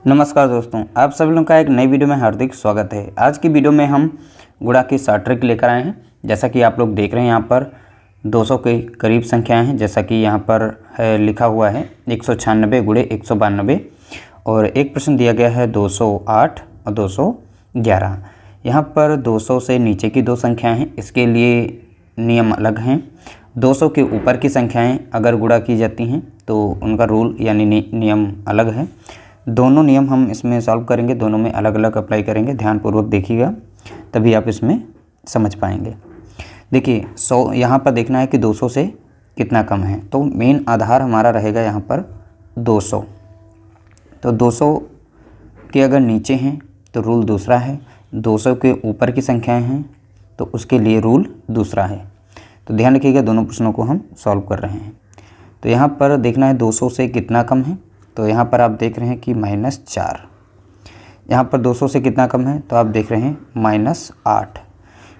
नमस्कार दोस्तों, आप सभी लोगों का एक नई वीडियो में हार्दिक स्वागत है। आज की वीडियो में हम गुणा की शॉर्ट ट्रिक लेकर आए हैं। जैसा कि आप लोग देख रहे हैं यहाँ पर 200 के करीब संख्याएं हैं। जैसा कि यहाँ पर है लिखा हुआ है 196 गुणे 192 और एक प्रश्न दिया गया है 208 और 211। यहाँ पर 200 से नीचे की दो संख्याएँ हैं, इसके लिए नियम अलग हैं। 200 के ऊपर की संख्याएँ अगर गुणा की जाती हैं तो उनका रूल यानी नियम अलग है। दोनों नियम हम इसमें सॉल्व करेंगे, दोनों में अलग अलग अप्लाई करेंगे। ध्यानपूर्वक देखिएगा तभी आप इसमें समझ पाएंगे। देखिए 100 यहाँ पर देखना है कि 200 से कितना कम है, तो मेन आधार हमारा रहेगा यहाँ पर 200। तो 200 के अगर नीचे हैं तो रूल दूसरा है, 200 के ऊपर की संख्याएं हैं तो उसके लिए रूल दूसरा है। तो ध्यान रखिएगा, दोनों प्रश्नों को हम सॉल्व कर रहे हैं। तो यहाँ पर देखना है 200 से कितना कम है, तो यहाँ पर आप देख रहे हैं कि -4। यहाँ पर 200 से कितना कम है तो आप देख रहे हैं -8,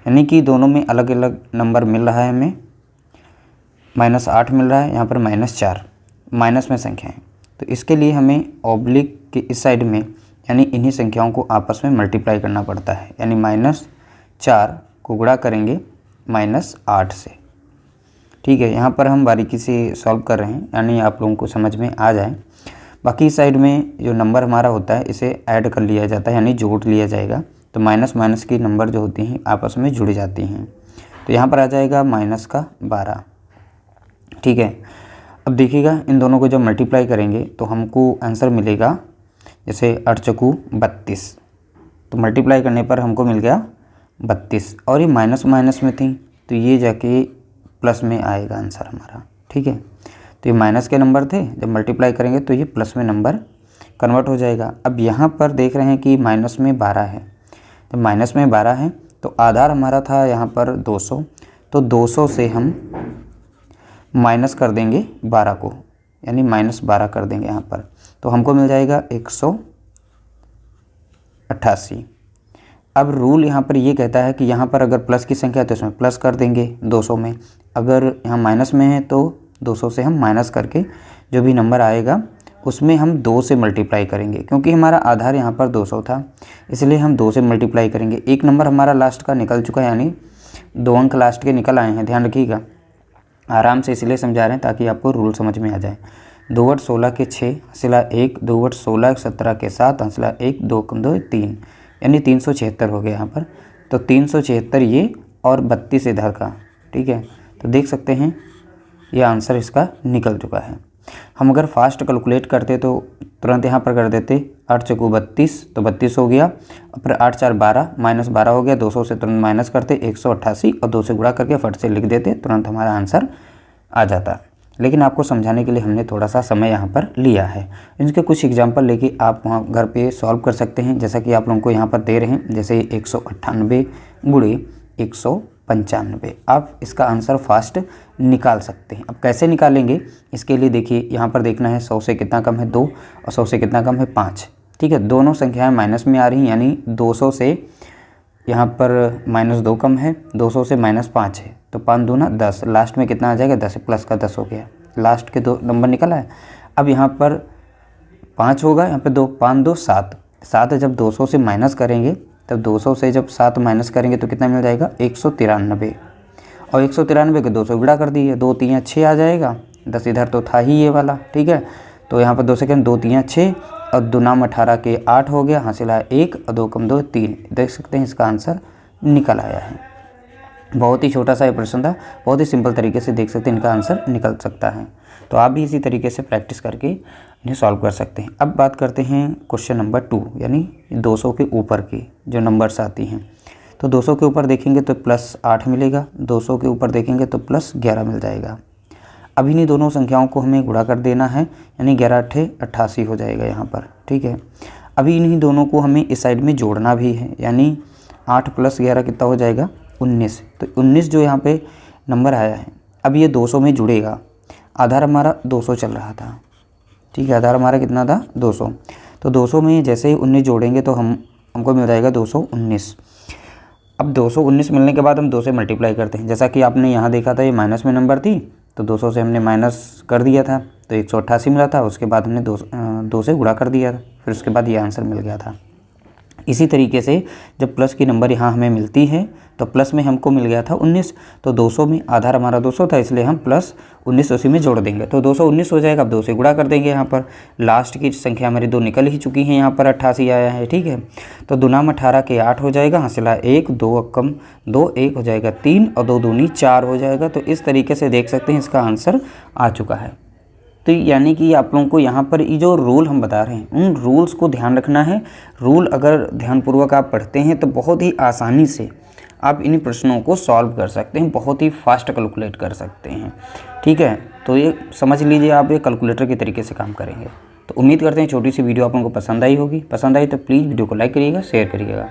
यानी कि दोनों में अलग अलग नंबर मिल रहा है। हमें -8 मिल रहा है, यहाँ पर -4, माइनस में संख्या है। तो इसके लिए हमें ऑब्लिक के इस साइड में यानी इन्हीं संख्याओं को आपस में मल्टीप्लाई करना पड़ता है, यानी -4 को गुणा करेंगे -8 से। ठीक है, यहाँ पर हम बारीकी से सॉल्व कर रहे हैं यानी आप लोगों को समझ में आ जाए। बाकी साइड में जो नंबर हमारा होता है इसे ऐड कर लिया जाता है, यानी जोड़ लिया जाएगा। तो माइनस माइनस की नंबर जो होती हैं आपस में जुड़ जाती हैं। तो यहाँ पर आ जाएगा -12। ठीक है, अब देखिएगा इन दोनों को जब मल्टीप्लाई करेंगे तो हमको आंसर मिलेगा, जैसे 8 चौकू 32, तो मल्टीप्लाई करने पर हमको मिल गया 32। और ये माइनस माइनस में थी तो ये जाके प्लस में आएगा आंसर हमारा। ठीक है, तो ये माइनस के नंबर थे, जब मल्टीप्लाई करेंगे तो ये प्लस में नंबर कन्वर्ट हो जाएगा। अब यहाँ पर देख रहे हैं कि माइनस में 12 है, तो माइनस में 12 है तो आधार हमारा था यहाँ पर 200, तो 200 से हम माइनस कर देंगे 12 को, यानी -12 कर देंगे यहाँ पर, तो हमको मिल जाएगा 188। अब रूल यहाँ पर ये कहता है कि यहाँ पर अगर प्लस की संख्या है तो इसमें प्लस कर देंगे 200 में, अगर यहाँ माइनस में है तो 200 से हम माइनस करके जो भी नंबर आएगा उसमें हम 2 से मल्टीप्लाई करेंगे। क्योंकि हमारा आधार यहाँ पर 200 था इसलिए हम 2 से मल्टीप्लाई करेंगे। एक नंबर हमारा लास्ट का निकल चुका है, यानी 2 अंक लास्ट के निकल आए हैं। ध्यान रखिएगा, आराम से इसलिए समझा रहे हैं ताकि आपको रूल समझ में आ जाए। 2 × 16 के 6, हंसला 1, 2 × 16 17 के 7, हंसला 1, 2 × 2 3, यानी 376 हो गया यहाँ पर। तो 376 ये और 32 इधर का। ठीक है, तो देख सकते हैं ये आंसर इसका निकल चुका है। हम अगर फास्ट कैलकुलेट करते तो तुरंत यहाँ पर कर देते, 8 चौकू 32, तो 32 हो गया, और फिर 8 4 12, -12 हो गया। 200 से तुरंत माइनस करते 188 और 2 से गुणा करके फट से लिख देते, तुरंत हमारा आंसर आ जाता। लेकिन आपको समझाने के लिए हमने थोड़ा सा समय यहाँ पर लिया है। इनके कुछ एग्जाम्पल लेके आप वहाँ घर पे सॉल्व कर सकते हैं, जैसा कि आप लोगों को यहाँ पर दे रहे हैं। जैसे 198 गुणे 195, आप इसका आंसर फास्ट निकाल सकते हैं। अब कैसे निकालेंगे इसके लिए देखिए, यहाँ पर देखना है 100 से कितना कम है 2 और 100 से कितना कम है 5। ठीक है, दोनों संख्याएं माइनस में आ रही हैं, यानी 200 से यहाँ पर -2 कम है, 200 से -5 है, तो 5 दूना 10, लास्ट में कितना आ जाएगा 10, प्लस का 10 हो गया। लास्ट के 2 नंबर निकला है। अब यहाँ पर 5 होगा, यहाँ पर 2, 5 2 7, 7 जब 200 से माइनस करेंगे तब 200 से जब 7 माइनस करेंगे तो कितना मिल जाएगा 193, और 193 के 200 गुणा कर दिए, 2 3 6 आ जाएगा, 10 इधर तो था ही ये वाला। ठीक है, तो यहाँ पर 2 सेकेंड 2 3 6 और 2 9 18 के 8 हो गया, हासिल 1 और 2 कम 2 3। देख सकते हैं इसका आंसर निकल आया है। बहुत ही छोटा सा ये प्रश्न था, बहुत ही सिंपल तरीके से देख सकते हैं इनका आंसर निकल सकता है। तो आप भी इसी तरीके से प्रैक्टिस करके इन्हें सॉल्व कर सकते हैं। अब बात करते हैं क्वेश्चन नंबर 2, यानी 200 के ऊपर की जो नंबर्स आती हैं। तो 200 के ऊपर देखेंगे तो +8 मिलेगा, 200 के ऊपर देखेंगे तो +11 मिल जाएगा। अब इन्हीं दोनों संख्याओं को हमें गुणा कर देना है, यानी 11 8 88 हो जाएगा यहाँ पर। ठीक है, अभी इन्हीं दोनों को हमें इस साइड में जोड़ना भी है, यानी 8 + 11 कितना हो जाएगा 19। तो 19 जो यहाँ पे नंबर आया है, अब ये 200 में जुड़ेगा। आधार हमारा 200 चल रहा था। ठीक है, आधार हमारा कितना था 200, तो 200 में जैसे ही 19 जोड़ेंगे तो हमको मिल जाएगा 219। अब 219 मिलने के बाद हम 2 से मल्टीप्लाई करते हैं। जैसा कि आपने यहाँ देखा था ये माइनस में नंबर थी, तो 200 से हमने माइनस कर दिया था तो 188 मिला था, उसके बाद हमने 2 से गुणा कर दिया, फिर उसके बाद ये आंसर मिल गया था। इसी तरीके से जब प्लस की नंबर यहाँ हमें मिलती है तो प्लस में हमको मिल गया था 19, तो 200 में आधार हमारा 200 था, इसलिए हम प्लस 19 उसी में जोड़ देंगे तो 219 हो जाएगा। अब 2 से गुणा कर देंगे, यहाँ पर लास्ट की संख्या हमारी 2 निकल ही चुकी है, यहाँ पर 88 आया है, ठीक है। तो दुनाम 18 के 8 हो जाएगा, हासिला 1, 2 अक्कम 2, 1 हो जाएगा 3 और 2 दूनी 4 हो जाएगा। तो इस तरीके से देख सकते हैं इसका आंसर आ चुका है। तो यानी कि आप लोगों को यहाँ पर ये जो रूल हम बता रहे हैं उन रूल्स को ध्यान रखना है। रूल अगर ध्यानपूर्वक आप पढ़ते हैं तो बहुत ही आसानी से आप इन प्रश्नों को सॉल्व कर सकते हैं, बहुत ही फास्ट कैलकुलेट कर सकते हैं, ठीक है। तो ये समझ लीजिए आप ये कैलकुलेटर के तरीके से काम करेंगे। तो उम्मीद करते हैं छोटी सी वीडियो आप लोगों को पसंद आई होगी। पसंद आई तो प्लीज़ वीडियो को लाइक करिएगा, शेयर करिएगा।